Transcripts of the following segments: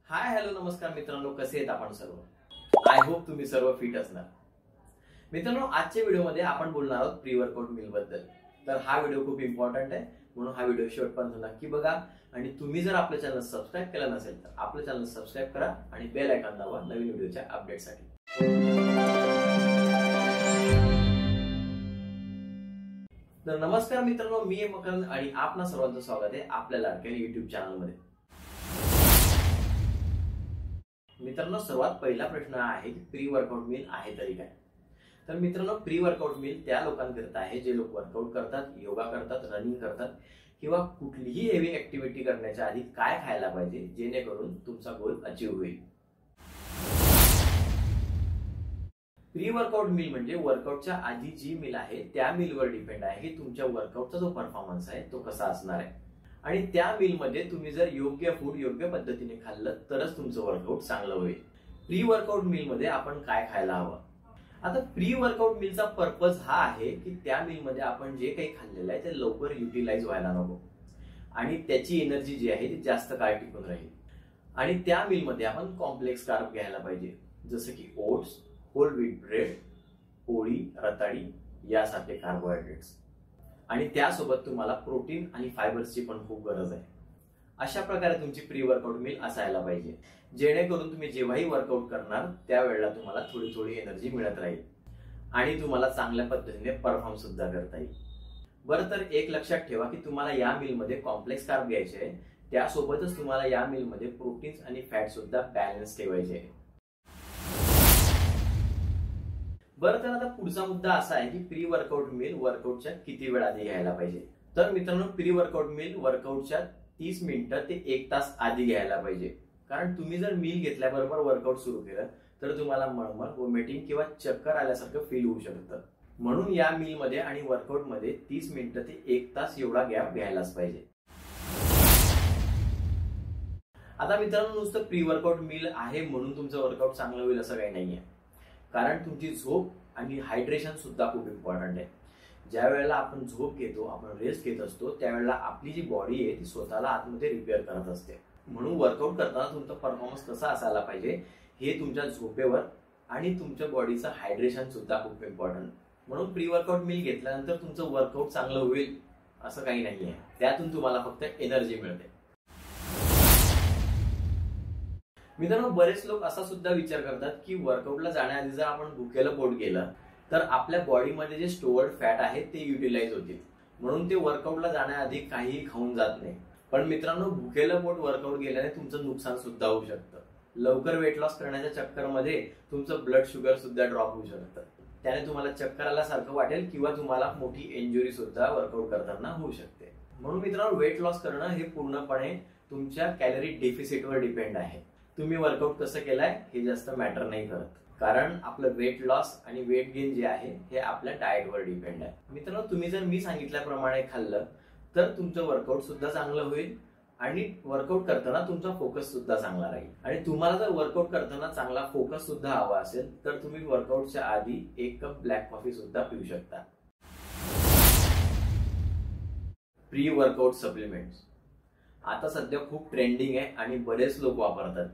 Hi hello नमस्कार मित्रांनो, कसे आहेत आपण सर्व? आय होप तुम्ही सर्व फिट असणार. मित्रांनो, आजच्या व्हिडिओमध्ये आपण बोलणार आहोत प्री वर्कआउट मील बद्दल. तर हा व्हिडिओ खूप इम्पॉर्टंट आहे, म्हणून हा व्हिडिओ शेवटपर्यंत नक्की बघा. आणि तुम्ही जर आपल्या चॅनल सबस्क्राईब केलं नसेल तर आपलं चॅनल सबस्क्राईब करा आणि बेल आयकॉन दाबा नवीन व्हिडिओच्या अपडेटसाठी. तर नमस्कार मित्रांनो, मी आहे मकरंद आणि आपणा सर्वांचं स्वागत आहे आपल्या लाडक्या YouTube चॅनलमध्ये. मित्रांनो, सर्वात पहिला प्रश्न आहे की प्री वर्कआउट मील आहे तरी काय? तर मित्रांनो, प्री वर्कआउट मील त्या लोकांकरिता आहे जे लोक वर्कआउट करतात, योगा करतात, रनिंग करतात किंवा कुठलीही हेवी ऍक्टिव्हिटी करण्याच्या आधी काय खायला पाहिजे जेणेकरून तुमचा गोल अचीव होईल. प्री वर्कआउट मील म्हणजे वर्कआउटच्या आधी जी मील आहे त्या मीलवर डिपेंड आहे की तुमच्या वर्कआउटचा जो परफॉर्मन्स आहे तो कसा असणार आहे. आणि त्या मीलमध्ये तुम्ही जर योग्य फूड योग्य पद्धतीने खाल्लं तरच तुमचं वर्कआउट चांगलं होईल. प्री वर्कआउट मीलमध्ये आपण काय खायला हवं? आता प्री वर्कआउट मीलचा पर्पज हा आहे की त्या मीलमध्ये आपण जे काही खाल्लेलं आहे ते लवकर युटिलाइज व्हायला नको आणि त्याची एनर्जी जी आहे ती जास्त काळ टिकून राहील. आणि त्या मीलमध्ये आपण कॉम्प्लेक्स कार्ब घ्यायला पाहिजे, जसं की ओट्स, होल व्हीट ब्रेड, पोळी, रताळी यासारखे कार्बोहायड्रेट्स. आणि त्यासोबत तुम्हाला प्रोटीन आणि फायबर्सची पण खूप गरज आहे. अशा प्रकारे तुमची प्री वर्कआउट मील असायला पाहिजे, जेणेकरून तुम्ही जेव्हाही वर्कआउट करणार त्यावेळेला तुम्हाला थोडी थोडी एनर्जी मिळत राहील आणि तुम्हाला चांगल्या पद्धतीने परफॉर्म सुद्धा करता येईल. बरं, तर एक लक्षात ठेवा की तुम्हाला या मीलमध्ये कॉम्प्लेक्स कार्ब घ्यायचे आहे, त्यासोबतच तुम्हाला या मीलमध्ये प्रोटीन्स आणि फॅट सुद्धा बॅलन्स ठेवायचे आहे. बरं, तर आता पुढचा मुद्दा असा आहे की प्री वर्कआउट मील वर्कआउटच्या किती वेळ आधी घ्यायला पाहिजे? तर मित्रांनो, प्री वर्कआउट मील वर्कआउटच्या 30 मिनिटं ते 1 तास आधी घ्यायला पाहिजे. कारण तुम्ही जर मील घेतल्याबरोबर वर्कआउट सुरू केलं तर तुम्हाला मळमळ, वॉमिटिंग किंवा चक्कर आल्यासारखं फील होऊ शकतं. म्हणून या मीलमध्ये आणि वर्कआउटमध्ये 30 मिनिटं ते 1 तास एवढा गॅप घ्यायलाच पाहिजे. आता मित्रांनो, नुसतं प्री वर्कआउट मील आहे म्हणून तुमचं वर्कआउट चांगलं होईल असं काही नाहीये. कारण तुमची झोप आणि हायड्रेशन सुद्धा खूप इम्पॉर्टंट आहे. ज्या वेळेला आपण झोप घेतो, आपण रेस्ट घेत असतो, त्यावेळेला आपली जी बॉडी आहे ती स्वतःला आतमध्ये रिपेअर करत असते. म्हणून वर्कआउट करताना तुमचा परफॉर्मन्स कसा असायला पाहिजे हे तुमच्या झोपेवर आणि तुमच्या बॉडीचं हायड्रेशन सुद्धा खूप इम्पॉर्टंट. म्हणून प्री वर्कआउट मील घेतल्यानंतर तुमचं वर्कआउट चांगलं होईल असं काही नाहीये. त्यातून तुम्हाला फक्त एनर्जी मिळते. मित्रांनो, बरेच लोक असा सुद्धा विचार करतात की वर्कआउटला जाण्याआधी जर आपण भुकेलं पोट गेलं तर आपल्या बॉडीमध्ये जे स्टोअर्ड फॅट आहे ते युटिलाइज होतील, म्हणून ते वर्कआउटला जाण्याआधी काहीही खाऊन जात नाही. पण मित्रांनो, भुकेलं पोट वर्कआउट गेल्याने तुमचं नुकसान सुद्धा होऊ शकतं. लवकर वेट लॉस करण्याच्या चक्करमध्ये तुमचं ब्लड शुगर सुद्धा ड्रॉप होऊ शकतं. त्याने तुम्हाला चक्कर आल्यासारखं वाटेल किंवा तुम्हाला मोठी इंजुरी सुद्धा वर्कआउट करताना होऊ शकते. म्हणून मित्रांनो, वेट लॉस करणं हे पूर्णपणे तुमच्या कॅलरी डेफिसिटवर डिपेंड आहे. तुम्ही वर्कआउट कसं केलाय हे जास्त मॅटर नाही करत, कारण आपलं वेट लॉस आणि वेट गेन जे आहे हे आपल्या डाएटवर डिपेंड आहे. मित्रांनो, तुम्ही जर मी सांगितल्याप्रमाणे खाल्लं तर तुमचं वर्कआउट सुद्धा चांगलं होईल आणि वर्कआउट करताना तुमचा फोकस सुद्धा चांगला राहील. आणि तुम्हाला जर वर्कआउट करताना चांगला फोकस सुद्धा हवा असेल तर तुम्ही वर्कआउटच्या आधी 1 कप ब्लॅक कॉफी सुद्धा पिऊ शकता. प्री वर्कआउट सप्लिमेंट्स आता सध्या खूप ट्रेंडिंग आहे आणि बरेच लोक वापरतात.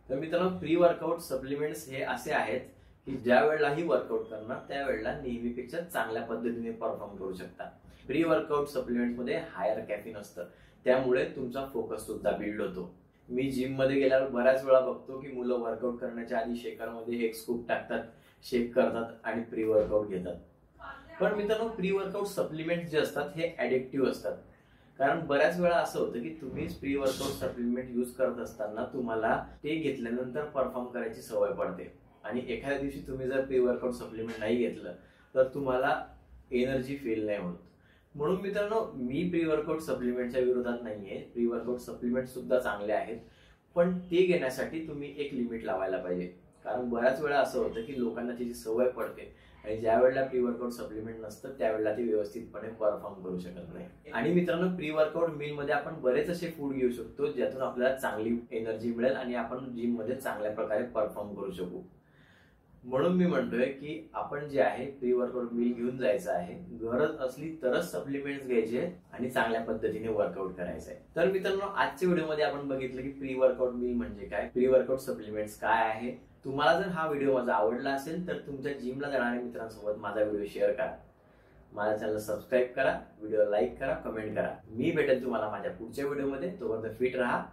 तर मित्रांनो, प्री वर्कआउट सप्लिमेंट्स हे असे आहेत की ज्या वेळेलाही वर्कआउट करणार त्यावेळेला नेहमीपेक्षा चांगल्या पद्धतीने परफॉर्म करू शकता. प्री वर्कआउट सप्लिमेंट मध्ये हायर कॅफिन असतं, त्यामुळे तुमचा फोकस सुद्धा बिल्ड होतो. मी जिम मध्ये गेल्यावर बऱ्याच वेळा बघतो की मुलं वर्कआउट करण्याच्या आधी शेकरमध्ये एक स्कूप टाकतात, शेक करतात आणि प्री वर्कआउट घेतात. पण मित्रांनो, प्री वर्कआउट सप्लिमेंट जे असतात हे ऍडिक्टिव्ह असतात. कारण बऱ्याच वेळा असं होतं की तुम्ही प्री वर्कआउट सप्लिमेंट यूज करत असताना तुम्हाला ते घेतल्यानंतर परफॉर्म करायची सवय पडते आणि एखाद्या दिवशी तुम्ही जर प्री वर्कआउट सप्लिमेंट नाही घेतलं तर तुम्हाला एनर्जी फील नाही होत. म्हणून मित्रांनो, मी प्री वर्कआउट सप्लिमेंटच्या विरोधात नाहीये. प्री वर्कआउट सप्लिमेंट सुद्धा चांगले आहेत, पण ते घेण्यासाठी तुम्ही एक लिमिट लावायला पाहिजे. कारण बऱ्याच वेळा असं होतं की लोकांना त्याची सवय पडते आणि ज्या वेळेला प्री वर्कआउट सप्लिमेंट नसतं त्यावेळेला ते व्यवस्थितपणे परफॉर्म करू शकत नाही. आणि मित्रांनो, प्री वर्कआउट मील मध्ये आपण बरेच असे फूड घेऊ शकतो ज्यातून आपल्याला चांगली एनर्जी मिळेल आणि आपण जिम मध्ये चांगल्या प्रकारे परफॉर्म करू शकू. म्हणून मी म्हणतोय की आपण जे आहे प्री वर्कआउट मील घेऊन जायचं आहे, गरज असली तरच सप्लिमेंट्स घ्यायचे आणि चांगल्या पद्धतीने वर्कआउट करायचं आहे. तर मित्रांनो, आजच्या व्हिडिओमध्ये आपण बघितलं की प्री वर्कआउट मील म्हणजे काय, प्री वर्कआउट सप्लिमेंट्स काय आहे. तुम्हाला जर हा व्हिडिओ माझा आवडला असेल तर तुमच्या जिमला जाणाऱ्या मित्रांसोबत माझा व्हिडिओ शेअर करा, माझ्या चॅनल सबस्क्राईब करा, व्हिडिओ लाईक करा, कमेंट करा. मी भेटेल तुम्हाला माझ्या पुढच्या व्हिडिओमध्ये. तोपर्यंत फिट राहा.